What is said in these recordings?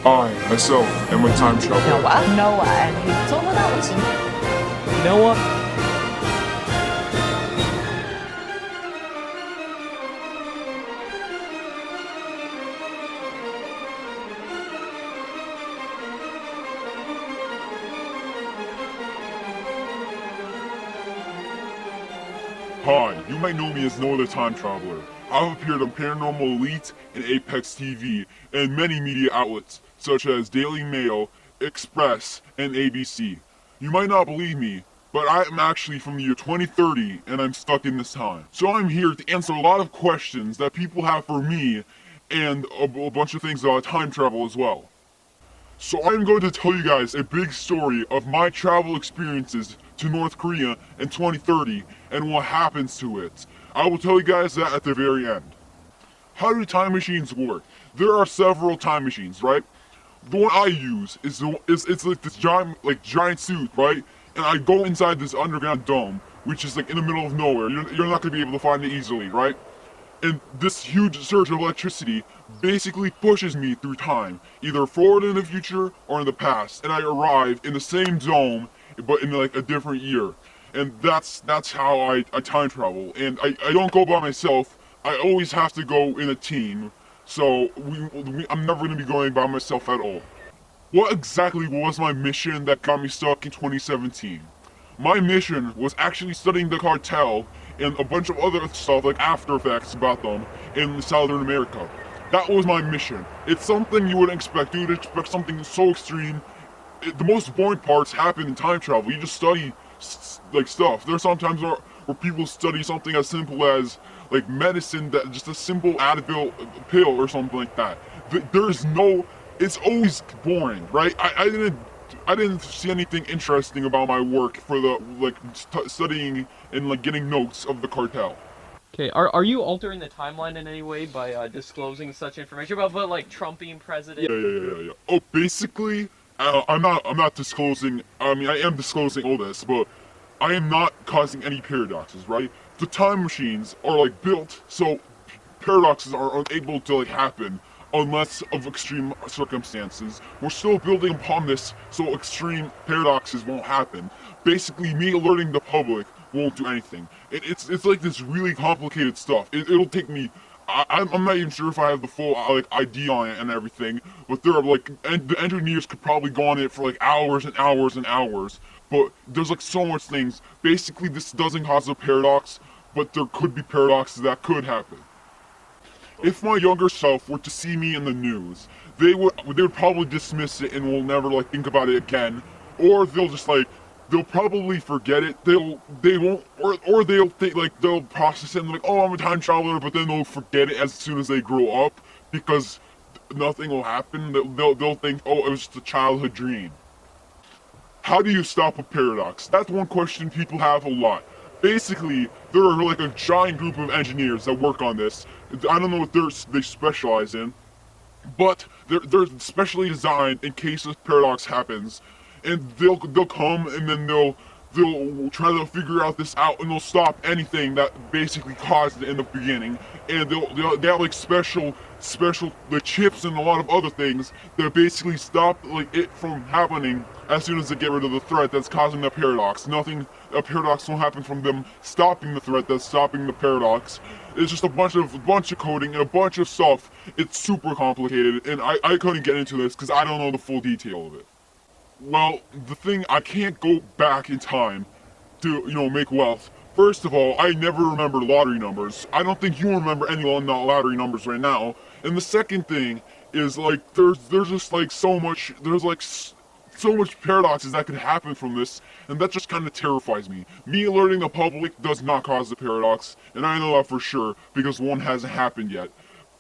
I, myself, am a time traveler. Noah, and he 做不到不行。Noah? Hi, you might know me as Noah the Time Traveler. I've appeared on Paranormal Elite and ApexTV and many media outlets, such as Daily Mail, Express, and ABC. You might not believe me, but I am actually from the year 2030 and I'm stuck in this time. So I'm here to answer a lot of questions that people have for me and a bunch of things about time travel as well. So I'm going to tell you guys a big story of my travel experiences to North Korea in 2030 and what happens to it. I will tell you guys that at the very end. How do time machines work? There are several time machines, right? The one I use is it's like this giant suit, right? And I go inside this underground dome, which is like in the middle of nowhere. You're not gonna be able to find it easily, right? And this huge surge of electricity basically pushes me through time, either forward in the future or in the past, and I arrive in the same dome, but in like a different year. And that's how I time travel. And I don't go by myself. I always have to go in a team. So I'm never going to be going by myself at all. What exactly was my mission that got me stuck in 2017? My mission was actually studying the cartel and a bunch of other stuff like after effects about them in Southern America. That was my mission. It's something you wouldn't expect. You would expect something so extreme. The most boring parts happen in time travel. You just study like stuff. There are sometimes where people study something as simple as like medicine, that just a simple Advil pill or something like that. There's no, it's always boring, right? I didn't see anything interesting about my work for the studying and like getting notes of the cartel. Okay, are you altering the timeline in any way by disclosing such information about like Trump being president? Yeah. Oh, basically, I'm not disclosing. I mean, I am disclosing all this, but I am not causing any paradoxes, right? The time machines are like built so paradoxes are unable to like happen unless of extreme circumstances. We're still building upon this so extreme paradoxes won't happen. Basically, me alerting the public won't do anything. It's like this really complicated stuff. It'll take me. I'm not even sure if I have the full like ID on it and everything, but there are like the engineers could probably go on it for like hours and hours and hours. But there's like so much things. Basically, this doesn't cause a paradox, but there could be paradoxes that could happen. If my younger self were to see me in the news, they would probably dismiss it and will never like think about it again, or they'll just like they'll probably forget it. They won't or they'll think like they'll process it and like, oh, I'm a time traveler, but then they'll forget it as soon as they grow up because nothing will happen. They'll think, oh, it was just a childhood dream. How do you stop a paradox? That's one question people have a lot. Basically, there are like a giant group of engineers that work on this. I don't know what they specialize in, but they're specially designed in case a paradox happens, and they'll come and then they'll try to figure out this out and they'll stop anything that basically caused it in the beginning, and they have like special like chips and a lot of other things that basically stop like it from happening as soon as they get rid of the threat that's causing the paradox. A paradox won't happen from them stopping the threat that's stopping the paradox. It's just a bunch of coding and a bunch of stuff. It's super complicated, and I couldn't get into this because I don't know the full detail of it. Well, the thing, I can't go back in time to, make wealth. First of all, I never remember lottery numbers. I don't think you remember any lottery numbers right now. And the second thing is like there's just like so much paradoxes that could happen from this, and that just kind of terrifies me. Me alerting the public does not cause the paradox, and I know that for sure because one hasn't happened yet.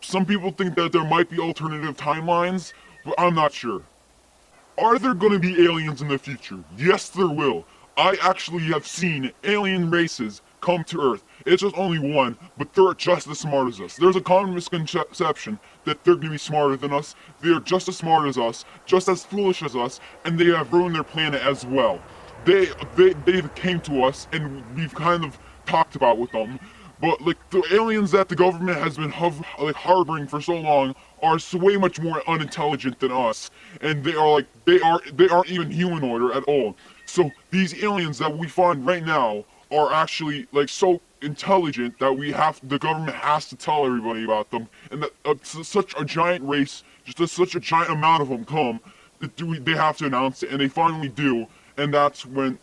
Some people think that there might be alternative timelines, but I'm not sure. Are there going to be aliens in the future? Yes, there will. I actually have seen alien races come to Earth. It's just only one, but they're just as smart as us. There's a common misconception that they're going to be smarter than us. They are just as smart as us, just as foolish as us, and they have ruined their planet as well. They came to us, and we've kind of talked about with them, But like the aliens that the government has been harboring for so long are so way much more unintelligent than us, and they aren't even humanoid at all. So these aliens that we find right now are actually like so intelligent that the government has to tell everybody about them, and that such a giant race, such a giant amount of them come, they have to announce it, and they finally do, and that's when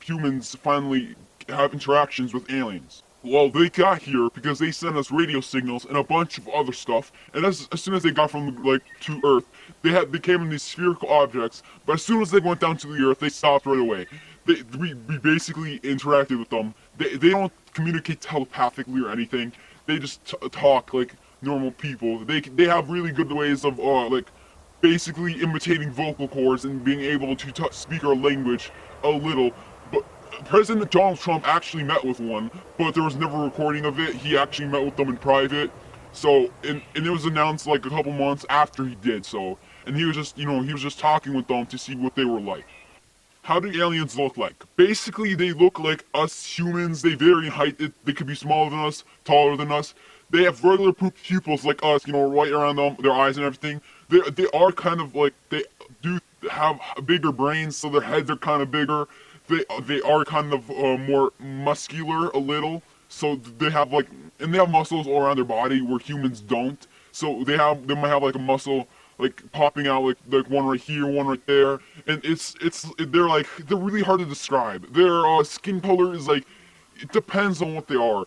humans finally have interactions with aliens. Well, they got here because they sent us radio signals and a bunch of other stuff, and as soon as they got from to Earth, they came in these spherical objects, but as soon as they went down to the Earth, they stopped right away. We basically interacted with them. They don't communicate telepathically or anything. They just talk like normal people. They have really good ways of like basically imitating vocal cords and being able to speak our language a little. But President Donald Trump actually met with one, but there was never a recording of it. He actually met with them in private. So, and it was announced like a couple months after he did so. And he was just, he was just talking with them to see what they were like. How do aliens look like? Basically, they look like us humans. They vary in height. They could be smaller than us, taller than us. They have regular pupils like us, right around them, their eyes and everything. They are kind of like, they do have bigger brains, so their heads are kind of bigger. They are kind of more muscular a little, so they have and they have muscles all around their body where humans don't. So they might have like a muscle like popping out like one right here, one right there, and they're really hard to describe. Their skin color is like, it depends on what they are.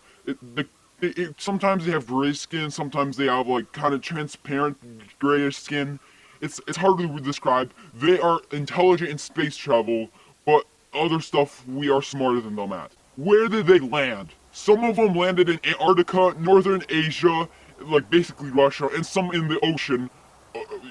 Sometimes they have gray skin, sometimes they have like kind of transparent grayish skin. It's hard to describe. They are intelligent in space travel, but other stuff we are smarter than them at. Where did they land? Some of them landed in Antarctica, northern Asia, like basically Russia, and some in the ocean.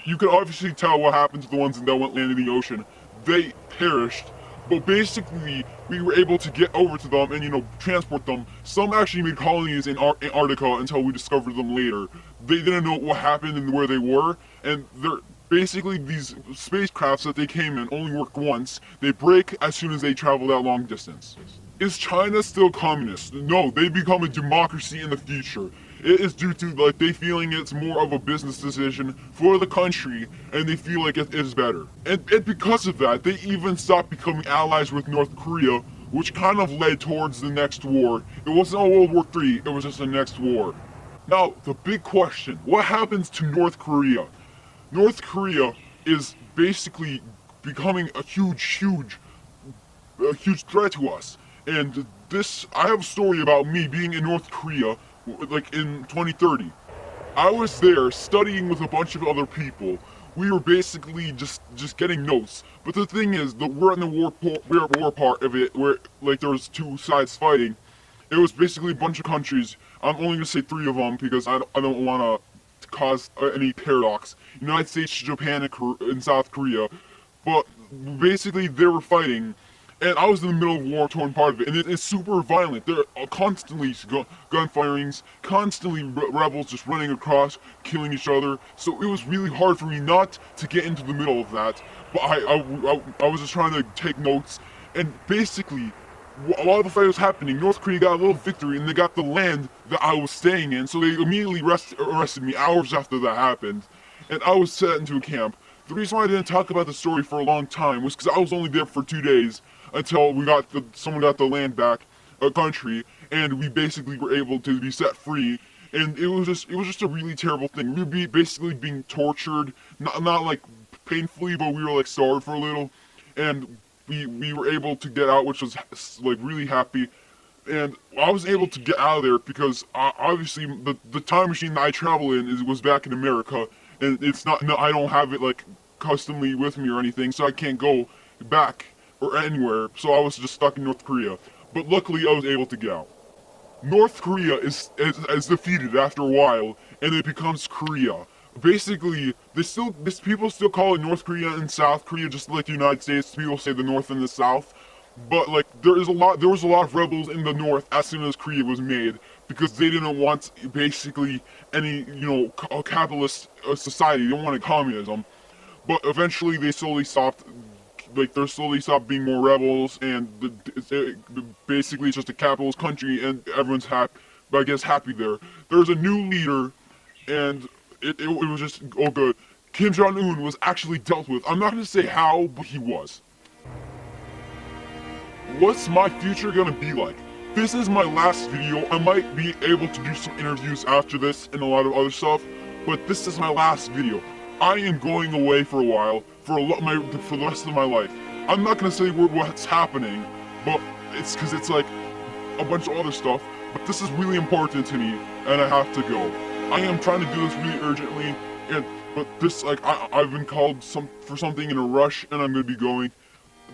You can obviously tell what happened to the ones that went land in the ocean. They perished, but basically we were able to get over to them and transport them. Some actually made colonies in Antarctica until we discovered them later. They didn't know what happened and where they were, and they're basically these spacecrafts that they came in only work once. They break as soon as they travel that long distance. Is China still communist? No, they become a democracy in the future. It is due to they feeling it's more of a business decision for the country, and they feel like it is better. And because of that, they even stopped becoming allies with North Korea, which kind of led towards the next war. It wasn't a World War III, it was just the next war. Now, the big question, what happens to North Korea? North Korea is basically becoming a huge threat to us. And I have a story about me being in North Korea, like in 2030. I was there studying with a bunch of other people. We were basically just getting notes. But the thing is, we're in the war part of it, where there was two sides fighting. It was basically a bunch of countries. I'm only gonna say 3 of them because I don't want to cause any paradox. United States, Japan, and South Korea. But basically, they were fighting. And I was in the middle of a war-torn part of it, and it's super violent. There are constantly gunfirings, constantly rebels just running across, killing each other. So it was really hard for me not to get into the middle of that. But I was just trying to take notes, and basically, while the fight was happening, North Korea got a little victory, and they got the land that I was staying in. So they immediately arrested me hours after that happened, and I was sent into a camp. The reason why I didn't talk about the story for a long time was because I was only there for 2 days. Until someone got the land back, a country, and we basically were able to be set free. And it was just a really terrible thing. We were basically being tortured, not like painfully, but we were starved for a little, and we were able to get out, which was really happy. And I was able to get out of there because obviously the time machine that I travel in was back in America, and it's not. No, I don't have it customly with me or anything, so I can't go back or anywhere, so I was just stuck in North Korea. But luckily I was able to get out. North Korea is defeated after a while, and it becomes Korea. Basically, people still call it North Korea and South Korea, just like the United States. People say the North and the South. But there was a lot of rebels in the North as soon as Korea was made, because they didn't want basically any capitalist society. They didn't want communism. But eventually they slowly stopped. They're slowly stopped being more rebels, and basically it's just a capitalist country, and everyone's I guess, happy there. There's a new leader, and it was just all good. Kim Jong-un was actually dealt with. I'm not gonna say how, but he was. What's my future gonna be like? This is my last video. I might be able to do some interviews after this and a lot of other stuff, but this is my last video. I am going away for a while, for the rest of my life. I'm not gonna say what's happening, but it's because it's like a bunch of other stuff, but this is really important to me, and I have to go. I am trying to do this really urgently, but this, like, I've been called for something in a rush, and I'm gonna be going.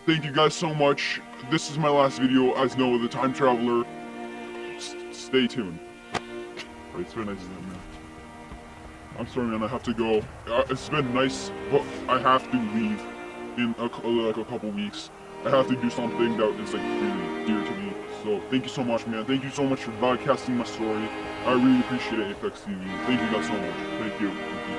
Thank you guys so much. This is my last video as Noah the Time Traveler. Stay tuned. Right, it's very nice, isn't it, man? I'm sorry, man, I have to go. It's been nice, but I have to leave in like a couple weeks. I have to do something that is like really dear to me. So thank you so much, man. Thank you so much for broadcasting my story. I really appreciate it, ApexTV. Thank you guys so much. Thank you.